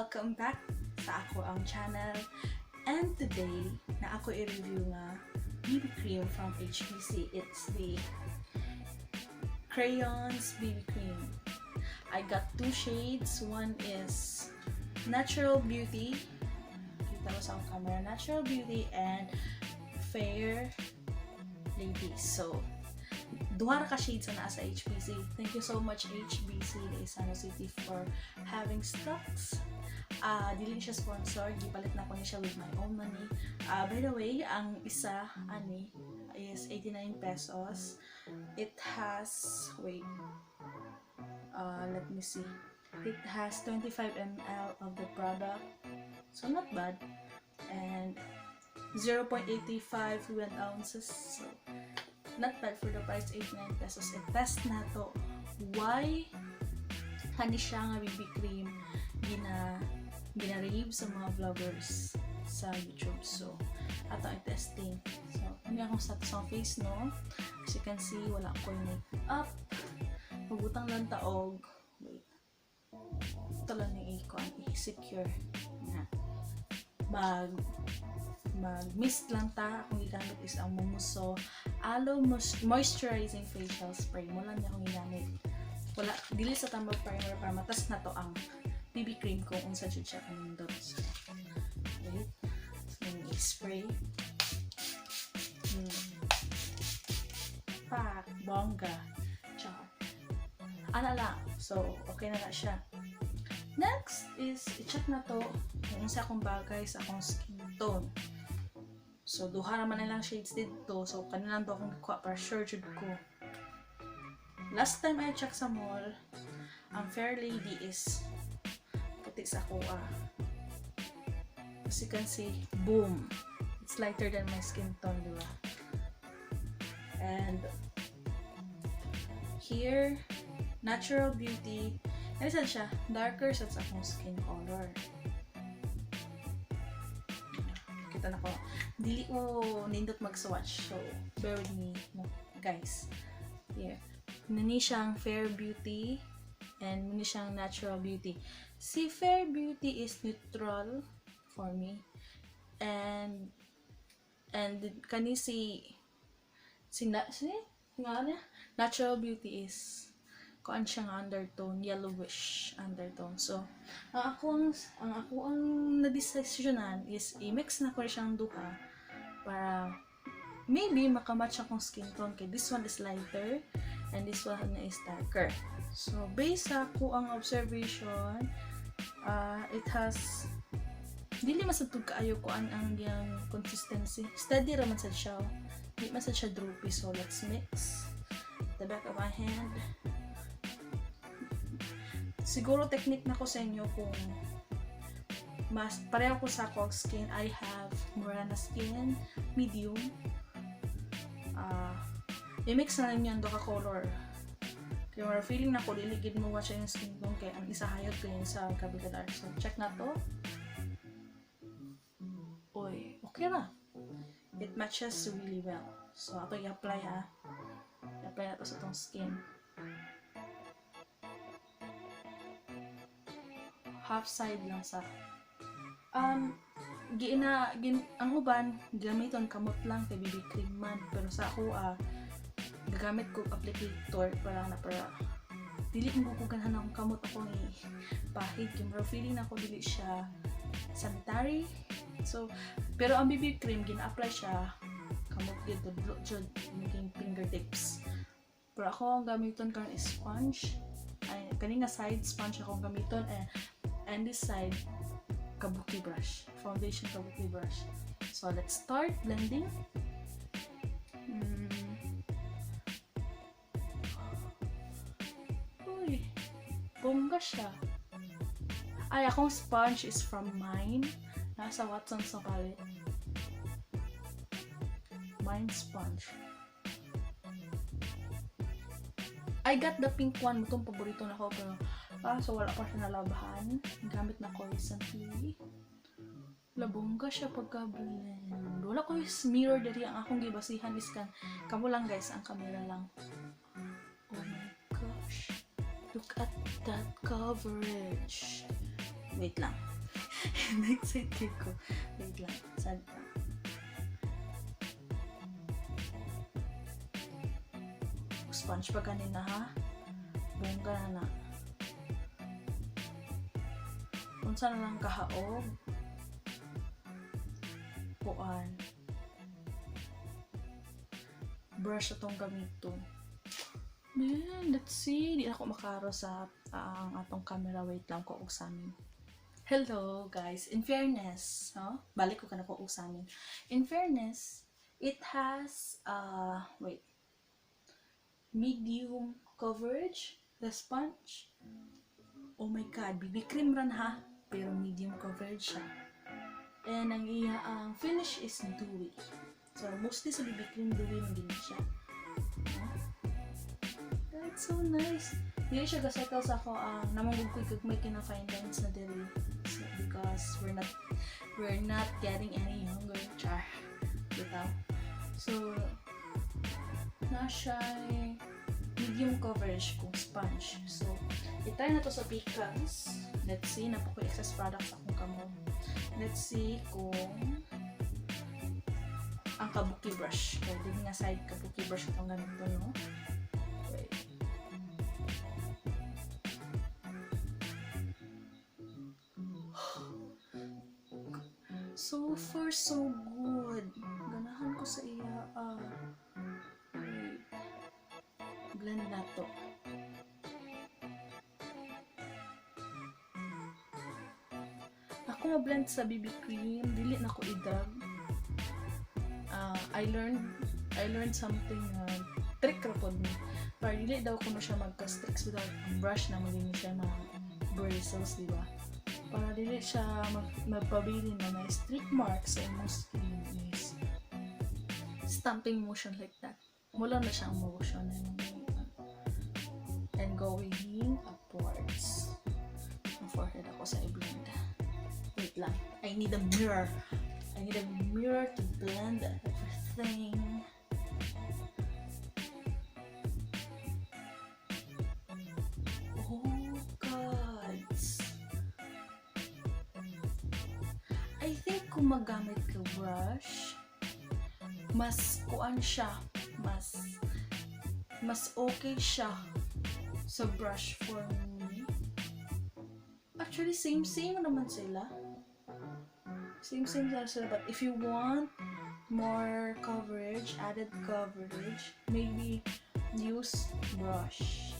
Welcome back sa ako ang channel. And today, na ako i-review nga BB cream from HBC. It's the Crayons BB cream. I got two shades. One is Natural Beauty. Kita mo sa akong camera. Natural Beauty and Fair Lady. So, duha ka shades na sa HBC. Thank you so much HBC San City for having stocks. Dili siya sponsor, gipalit na ko niya with my own money. By the way, ang isa ani is 89 pesos. It has let me see. It has 25 ml of the product. So not bad. And 0.85 fluid ounces. So not bad for the price, 89 pesos. I-test na to. Why hani siya nga BB cream gina-rave sa mga vloggers sa YouTube. So, ato ang testing. So, hindi akong status ang face, no? As you can see, wala akong make-up. Magutang lang taog. Wait. Ito lang yung i-secure. Mag-mist lang ta. Kung igamit is ang Mumuso Aloe Moisturizing Facial Spray. Mo lang niya kung igamit. Wala, dili sa tambag primer para matas na to ang BB cream ko unsa jud siya kanindot. So, wait. So, spray. Pak, bongga. Char. Ana lang. So, okay na siya. Next is, i-check na to kung unsa akong bagay sa akong skin tone. So, duha naman na lang shades dito. So, kanilang to akong kuha para sure jud ko. Last time I checked sa mall, ang Fair Lady is puti sa kuha. As you can see, boom! It's lighter than my skin tone, diba? And here, Natural Beauty. Ano siya? Darker sa akong skin color. Kita na ko. Dili ko nindot mag-swatch. So, bear with me, no, guys. Here. Nini siyang Fair Beauty and nini siyang Natural Beauty. Si Fair Beauty is neutral for me. And kani Natural Beauty is kuan siyang undertone, yellowish undertone. So, ang ako ang na-decisionan is i-mix na ko siyang duha para maybe makamatch akong skin tone kay this one is lighter and this one is darker. So, based sa ko ang observation, it has dili masatug kaayo ko ang yang consistency. Steady raman sad siya. Di man sad siya droopy. So, let's mix the back of my hand. Siguro technique na ko sa inyo kung mas pareho ko sa akong skin. I have mura na skin, medium. I-mix na lang yung doka color. Kaya mara feeling na ko liligid mo watch yung skin tone kaya ang isa hayod ko yun sa kabigadar. So, check na to. Uy, okay na. It matches really well. So, ato i-apply ha. I-apply na to sa tong skin. Half side lang sa ang uban gamiton kamot lang kay BB cream man, pero sa ako gagamit ko applicator para dili mo ko ganahan akong kamot ako ni pahid kay feeling na ako dili siya sanitary. So pero ang BB cream gina-apply siya kamot dito jud yung fingertips, pero ako ang gamiton karon is sponge. Ay kanina side sponge akong gamiton and this side kabuki brush, foundation kabuki brush. So let's start blending. Uy, bongga siya. Ay, akong sponge is from mine. Nasa Watson's na palette. Mine sponge. I got the pink one. Itong paborito na ko, pero so wala pa siya nalabahan. Gamit na ko recently. Labongga siya pagka-blend. Wala ko yung mirror dari ang akong gibasihan is kamo lang guys, ang camera lang. Oh my gosh. Look at that coverage. Wait lang. Na-excite ko. Wait lang. Sad lang. Sponge pa kanina ha? Bongga na. Unsa na lang kahaog? Puan. Brush atong gamiton. Man, let's see. Di ako makaro sa ang atong camera. Wait lang ko usamin. Hello guys. In fairness, balik ko kana ko usamin. In fairness, it has wait. Medium coverage, the sponge. Oh my god, BB cream ran ha, pero medium coverage siya. And ang finish is dewy. So mostly sa BB cream dewy man din siya. That's so nice. Dili siya gasettle sa ako namangug ko kag may fine lines na dili. So, because we're not getting any younger, char. Bitaw. So na siya medium coverage kung sponge. So, itry na to sa Picans. Let's see, napo ko excess products akong kamo. Let's see kung ang kabuki brush. Kaya din nga side kabuki brush itong ganito, no? Wait. So far, so good. Ganahan ko sa iya. Blend na to. Ako ma-blend sa BB cream, dili na ko i-drag. I learned something trick ra pod ni. Para dili daw ko na siya magka-tricks without ang brush na maging siya bristles, di ba? Para dili siya magpabili na may streak marks sa imong skin is stamping motion like that. Mula na siyang motion and going upwards. Ang forehead ako sa i-blend. Wait lang. I need a mirror. I need a mirror to blend everything. Oh, gods. I think kung magamit ka brush, mas kuan siya. Mas okay siya sa brush for me. Actually, same naman sila. Same sila. But if you want more coverage, added coverage, maybe use brush.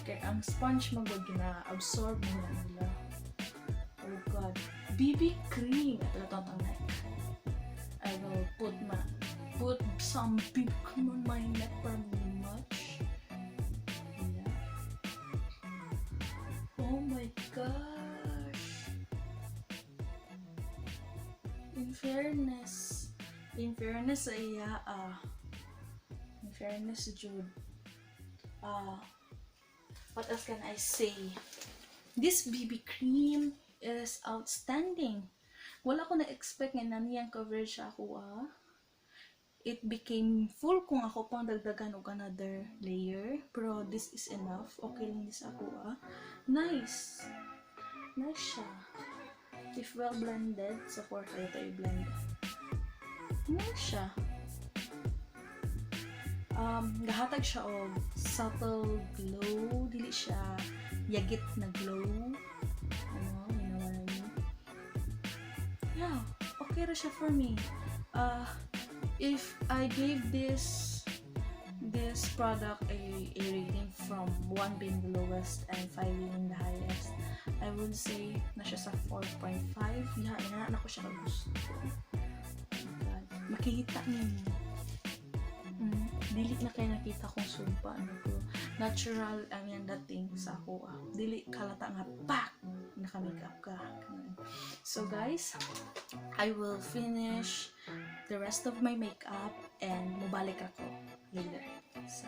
Okay, ang sponge magod na-absorb mo na nila. Oh god. BB cream. Ito na ang neck. I will put some BB cream on my neck for much. Yeah. Oh my gosh. In fairness Jude. What else can I say? This BB cream is outstanding. Wala ko na-expect nga na niyang coverage ako It became full kung ako pang dagdagan og another layer. Pero this is enough. Okay lang this ako Nice. Nice siya. If well blended, sa forehead ito i-blend. Nice siya. Gahatag siya og subtle glow. Dili siya yagit na glow. You know what I mean? Yeah, okay ra siya for me. If I gave this product a rating from 1 being the lowest and 5 being the highest, I would say na siya sa 4.5. Ina ko siya gusto. Oh God. Makikita niyo. Dili na kayo nakita kong sumpa. Natural ang yan dating sa ako. Dili kalata nga pak! Naka-makeup ka. So guys, I will finish the rest of my makeup and mubalik ako later. So,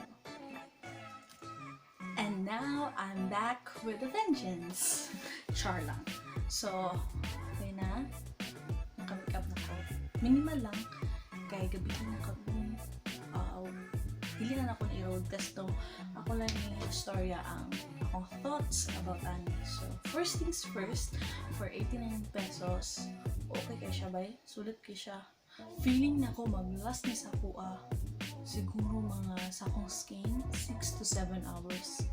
and now I'm back with a vengeance. Char lang. So, okay na. Naka-makeup na ko. Minimal lang. Kaya gabi na ako. dili na ako i-roadcast to. Ako lang yung istorya ang akong thoughts about ani. So, first things first, for 89 pesos, okay kay siya bay? Sulit kay siya. Feeling na ko mag-last ni sa kuha siguro mga sa akong skin 6 to 7 hours.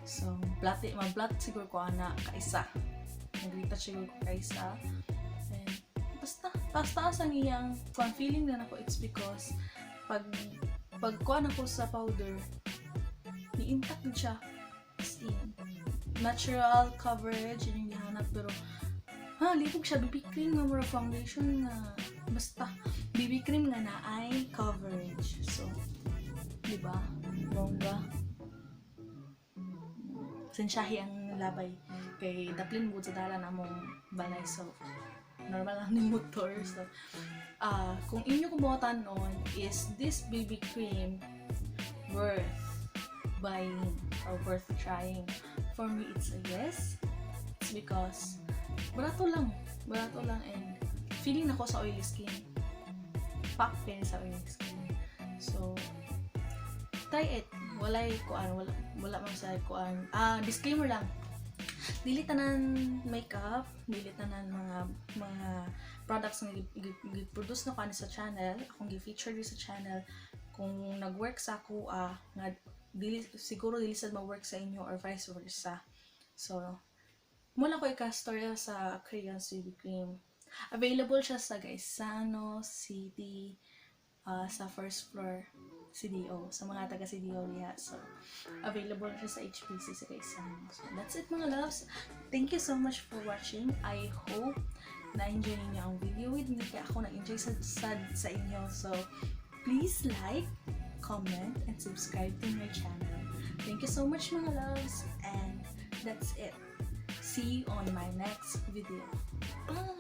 So, ma-blat siguro ko ana kaisa. Mag-retouch siguro ko kaisa. And basta ang iyang feeling na ako, it's because pag kuha na ko sa powder, ni-intact din siya. As in, natural coverage yun yung gihanap, pero libog siya. BB cream nga mura foundation nga basta BB cream nga na eye coverage. So, diba? Bongga. Sensyahi ang labay kay daplin mo sa dala na mong balay. So, normal lang ni motor. So, kung inyo kubuhatan on, is this BB cream worth buying or worth trying? For me, it's a yes. It's because barato lang and feeling ako sa oily skin. Pack pen sa oily skin. So, try it. Wala man sa kuan. Disclaimer lang. Dili tanan makeup, dili tanan mga products na gi-produce na ko sa channel, akong gi-feature sa channel. Kung nag-work sa ako, nga siguro dili sad ma-work sa inyo or vice versa. So, mula ko ika-storya sa Crayons BB cream. Available siya sa Gaisano City, sa first floor CDO, sa mga taga CDO niya. So, available siya sa HPC sa Gaisano. So, that's it mga loves. Thank you so much for watching. I hope na-enjoy niyo ang video with me. Kaya ako na-enjoy sa inyo. So, please like, comment, and subscribe to my channel. Thank you so much mga loves. And that's it. See you on my next video. Bye!